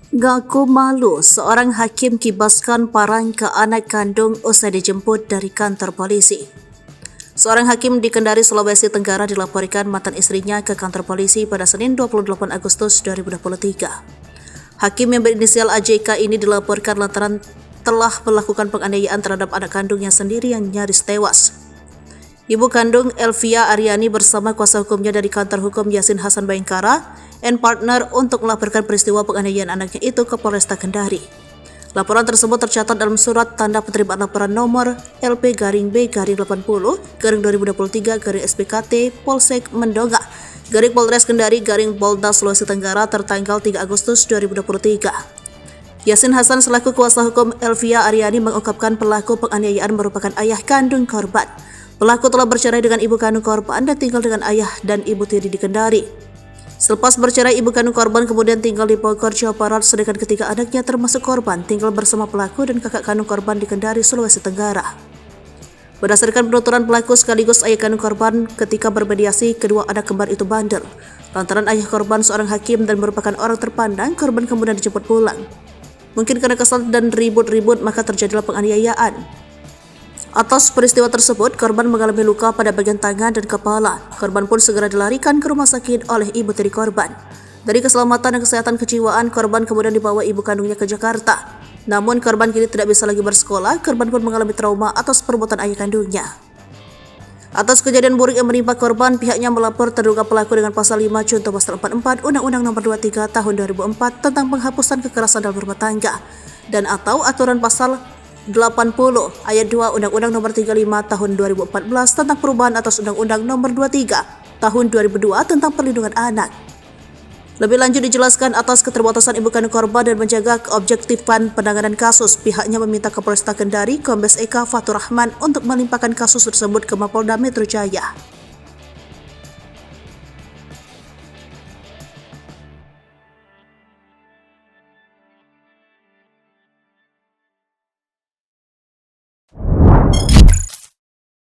Ngaku malu, seorang hakim kibaskan parang ke anak kandung usai dijemput dari kantor polisi. Seorang hakim di Kendari, Sulawesi Tenggara dilaporkan mantan istrinya ke kantor polisi pada Senin 28 Agustus 2023. Hakim yang berinisial AJK ini dilaporkan lantaran telah melakukan penganiayaan terhadap anak kandungnya sendiri yang nyaris tewas. Ibu kandung Elvia Aryani bersama kuasa hukumnya dari kantor hukum Yasin Hasan Bayangkara and partner untuk melaporkan peristiwa penganiayaan anaknya itu ke Polresta Kendari. Laporan tersebut tercatat dalam surat tanda penerimaan laporan nomor LP-B-8023-2023-SPKT Polsek Mendonga Polres Kendari Polda Sulawesi Tenggara tertanggal 3 Agustus 2023. Yasin Hasan selaku kuasa hukum Elvia Aryani mengungkapkan pelaku penganiayaan merupakan ayah kandung korban. Pelaku telah bercerai dengan ibu kandung korban dan tinggal dengan ayah dan ibu tiri di Kendari. Selepas bercerai, ibu kandung korban kemudian tinggal di Bogor, Jawa Barat, sedangkan ketiga anaknya termasuk korban tinggal bersama pelaku dan kakak kandung korban di Kendari, Sulawesi Tenggara. Berdasarkan penuturan pelaku sekaligus ayah kandung korban, ketika bermediasi, kedua anak kembar itu bandel. Lantaran ayah korban seorang hakim dan merupakan orang terpandang, korban kemudian dijemput pulang. Mungkin karena kesal dan ribut-ribut, maka terjadilah penganiayaan. Atas peristiwa tersebut, korban mengalami luka pada bagian tangan dan kepala. Korban pun segera dilarikan ke rumah sakit oleh ibu tiri korban. Dari keselamatan dan kesehatan kejiwaan, korban kemudian dibawa ibu kandungnya ke Jakarta. Namun korban kini tidak bisa lagi bersekolah. Korban pun mengalami trauma atas perbuatan ayah kandungnya. Atas kejadian buruk yang menimpa korban, pihaknya melapor terduga pelaku dengan pasal 5 Junto Pasal 44 Undang-Undang Nomor 23 Tahun 2004 tentang penghapusan kekerasan dalam rumah tangga dan atau aturan pasal 80 ayat 2 Undang-Undang Nomor 35 Tahun 2014 tentang perubahan atas Undang-Undang Nomor 23 Tahun 2002 tentang perlindungan anak. Lebih lanjut dijelaskan, atas keterbatasan ibu kandung korban dan menjaga keobjektifan penanganan kasus, pihaknya meminta Kapolresta Kendari Kombes Eka Fatur Rahman untuk melimpahkan kasus tersebut ke Mapolda Metro Jaya.